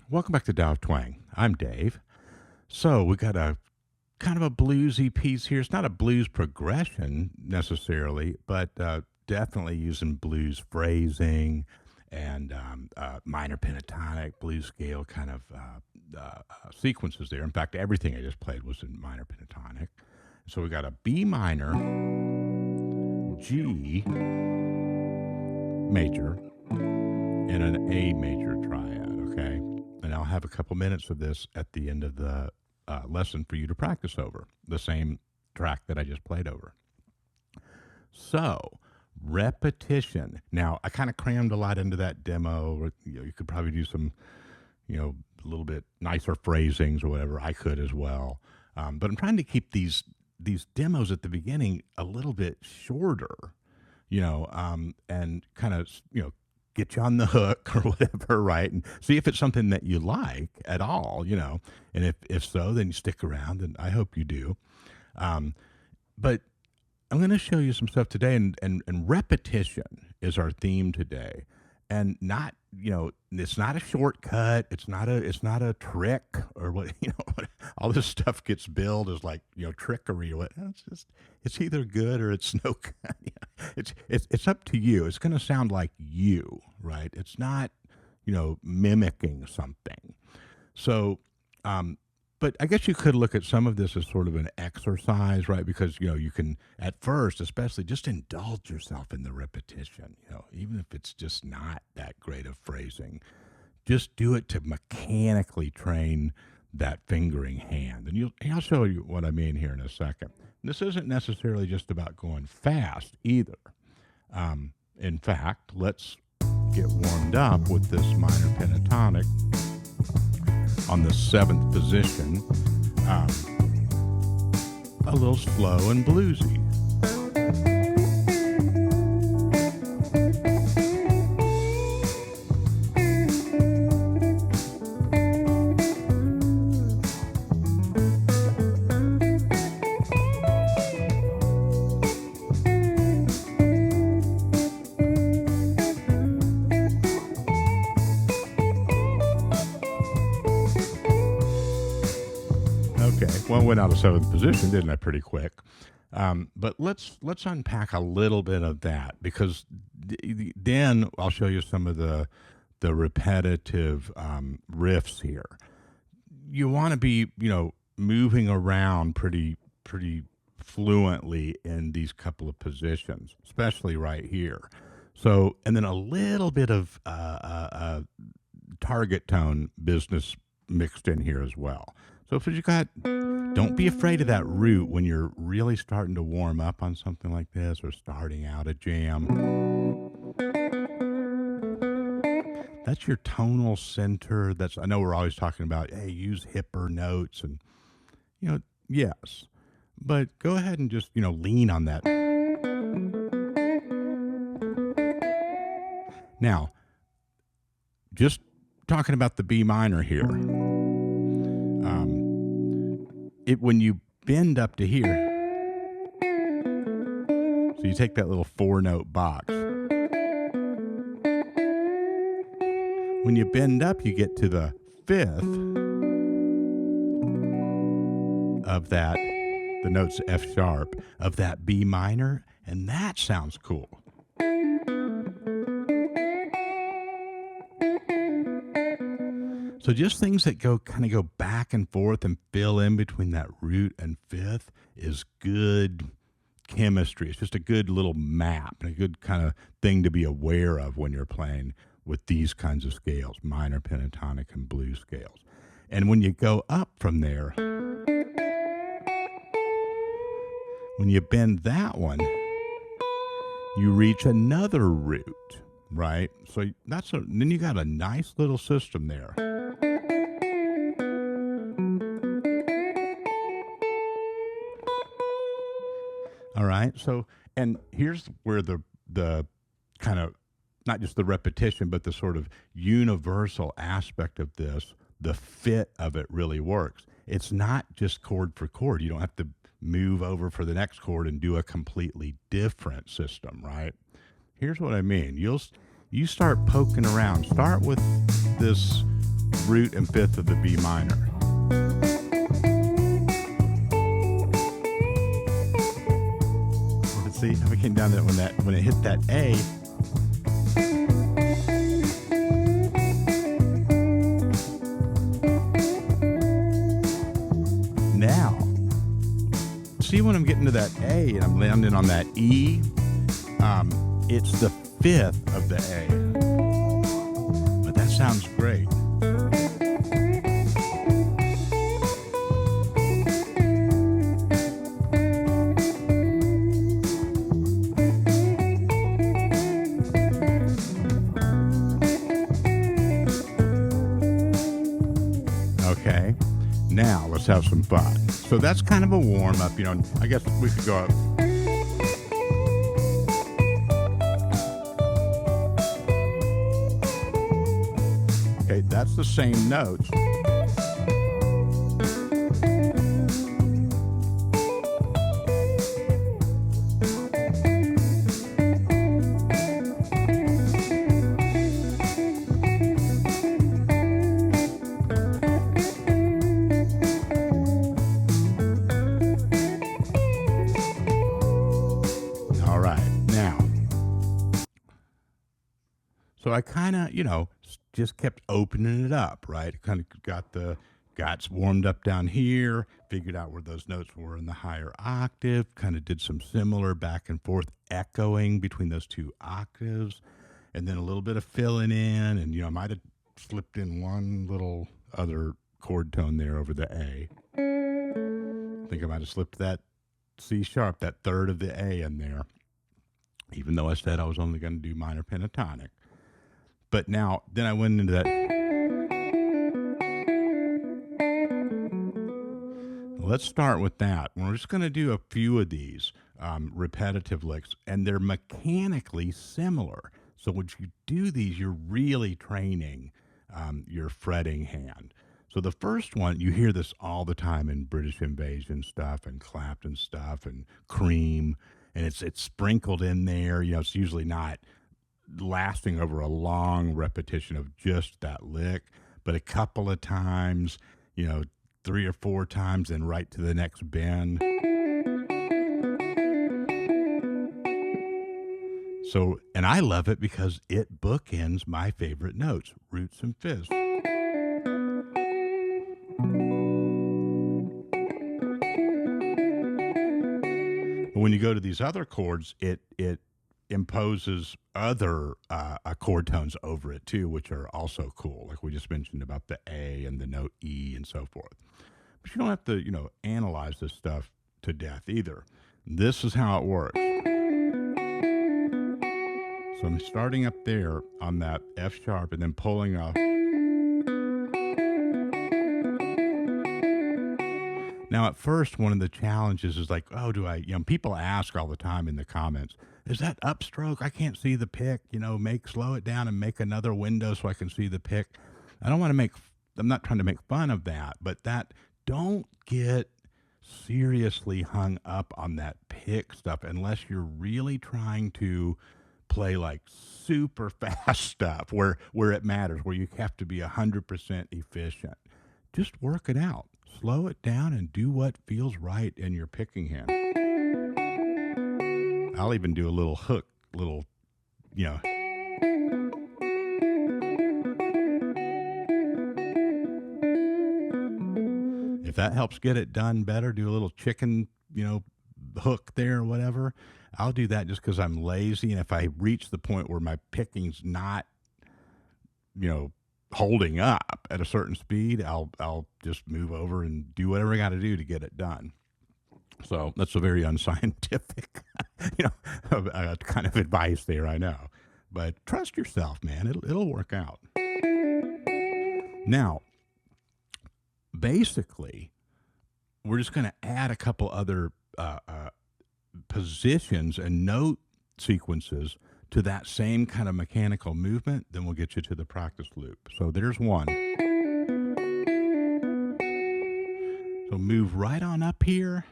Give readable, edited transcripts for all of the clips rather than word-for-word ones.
Welcome back to Dow of Twang. I'm Dave. So we got a kind of a bluesy piece here. It's not a blues progression necessarily, but definitely using blues phrasing and minor pentatonic, blues scale kind of sequences there. In fact, everything I just played was in minor pentatonic. So we got a B minor, G major, and an A major triad, okay? And I'll have a couple minutes of this at the end of the lesson for you to practice over, the same track that I just played over. So, repetition. Now, I kind of crammed a lot into that demo. You could probably do some, a little bit nicer phrasings or whatever. I could as well. But I'm trying to keep these demos at the beginning a little bit shorter, and kind of, get you on the hook or whatever, right? And see if it's something that you like at all, and if so, then you stick around, and I hope you do. But I'm going to show you some stuff today, and repetition is our theme today, and not, it's not a shortcut. It's not a trick or what, all this stuff gets billed as like, trickery or what. It's either good or it's no good. It's up to you. It's going to sound like you, right? It's not, mimicking something. So, but I guess you could look at some of this as sort of an exercise, right? Because, you can, at first, especially, just indulge yourself in the repetition, even if it's just not that great of phrasing. Just do it to mechanically train that fingering hand. And I'll show you what I mean here in a second. This isn't necessarily just about going fast either. In fact, let's get warmed up with this minor pentatonic on the 7th position, a little slow and bluesy. Well, went out of 7th position, didn't I? Pretty quick. But let's unpack a little bit of that, because then I'll show you some of the repetitive riffs here. You want to be, moving around pretty fluently in these couple of positions, especially right here. So, and then a little bit of target tone business mixed in here as well. So if you got, don't be afraid of that root when you're really starting to warm up on something like this or starting out a jam. That's your tonal center. I know we're always talking about, hey, use hipper notes and, yes. But go ahead and just, lean on that. Now, just talking about the B minor here. When you bend up to here, so you take that little 4-note box. When you bend up, you get to the 5th of that, the note's F sharp, of that B minor, and that sounds cool. So just things that kind of go back and forth and fill in between that root and 5th is good chemistry. It's just a good little map and a good kind of thing to be aware of when you're playing with these kinds of scales, minor pentatonic and blues scales. And when you go up from there, when you bend that one, you reach another root, right? So then you got a nice little system there. All right. So, and here's where the kind of, not just the repetition, but the sort of universal aspect of this, the fit of it really works. It's not just chord for chord. You don't have to move over for the next chord and do a completely different system, right? Here's what I mean. You start poking around. Start with this root and fifth of the B minor. Let's see how we came down that when it hit that A. Now, see when I'm getting to that A and I'm landing on that E, it's the fifth of the A. But that sounds great. Okay, now let's have some fun. So that's kind of a warm up, I guess we could go up. Okay, that's the same notes. All right, now, so I kind of, just kept opening it up, right? Kind of got warmed up down here, figured out where those notes were in the higher octave, kind of did some similar back and forth echoing between those two octaves, and then a little bit of filling in, and, I might have slipped in one little other chord tone there over the A. I think I might have slipped that C sharp, that third of the A in there, even though I said I was only going to do minor pentatonic. But now, then I went into that. Let's start with that. We're just going to do a few of these repetitive licks, and they're mechanically similar. So when you do these, you're really training your fretting hand. So the first one, you hear this all the time in British Invasion stuff and Clapton stuff and Cream, and it's sprinkled in there. It's usually not lasting over a long repetition of just that lick, but a couple of times, 3 or 4 times, and right to the next bend. So, and I love it because it bookends my favorite notes, roots and fifths. But when you go to these other chords, it imposes other chord tones over it too, which are also cool. Like we just mentioned about the A and the note E and so forth. But you don't have to, analyze this stuff to death either. This is how it works. So I'm starting up there on that F sharp and then pulling off. Now, at first, one of the challenges is like, oh, do I, people ask all the time in the comments, is that upstroke? I can't see the pick, slow it down and make another window so I can see the pick. I'm not trying to make fun of that, but don't get seriously hung up on that pick stuff unless you're really trying to play like super fast stuff where it matters, where you have to be 100% efficient. Just work it out. Slow it down and do what feels right in your picking hand. I'll even do a little hook, If that helps get it done better, do a little chicken, hook there or whatever. I'll do that just because I'm lazy. And if I reach the point where my picking's not, holding up at a certain speed, I'll just move over and do whatever I got to do to get it done. So that's a very unscientific, kind of advice there, I know. But trust yourself, man. It'll work out. Now, basically, we're just going to add a couple other positions and note sequences to that same kind of mechanical movement. Then we'll get you to the practice loop. So there's one. So move right on up here.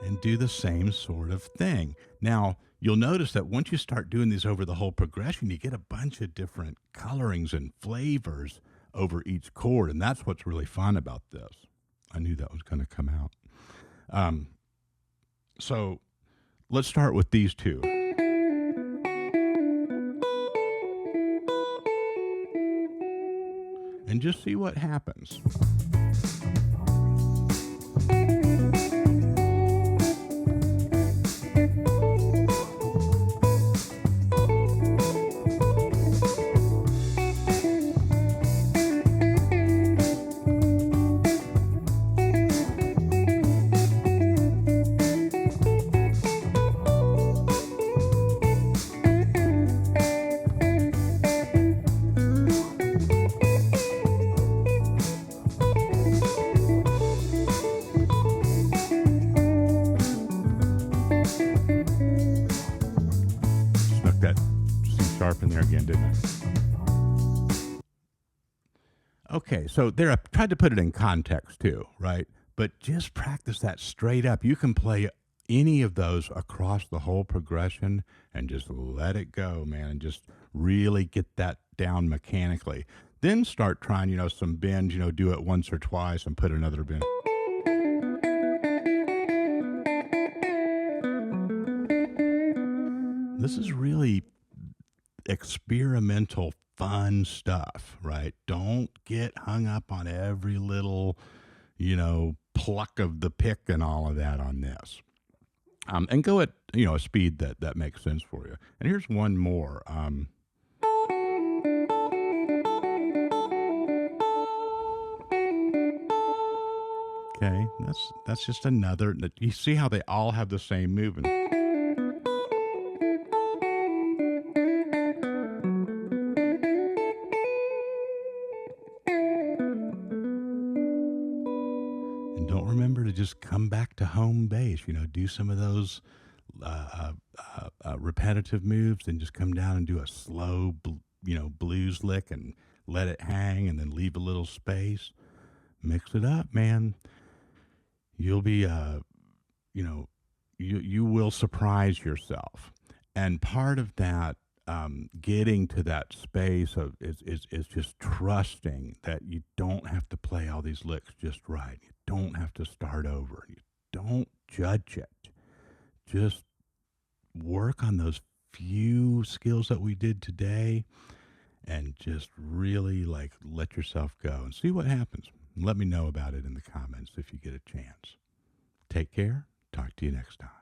And do the same sort of thing. Now, you'll notice that once you start doing these over the whole progression, you get a bunch of different colorings and flavors over each chord, and that's what's really fun about this. I knew that was going to come out. So let's start with these two. And just see what happens. Snuck that C sharp in there again, didn't I? Okay, so there I tried to put it in context too, right? But just practice that straight up. You can play any of those across the whole progression and just let it go, man, and just really get that down mechanically. Then start trying, some bends, do it once or twice and put another bend. This is really experimental, fun stuff, right? Don't get hung up on every little, pluck of the pick and all of that on this. And go at, a speed that makes sense for you. And here's one more. Okay, that's just another. You see how they all have the same movement. And don't remember to just come back to home base. Do some of those repetitive moves, and just come down and do a slow, blues lick and let it hang, and then leave a little space. Mix it up, man. You'll be, you will surprise yourself. And part of that, getting to that space of is just trusting that you don't have to play all these licks just right. You don't have to start over. You don't judge it. Just work on those few skills that we did today, and just really let yourself go and see what happens. Let me know about it in the comments if you get a chance. Take care. Talk to you next time.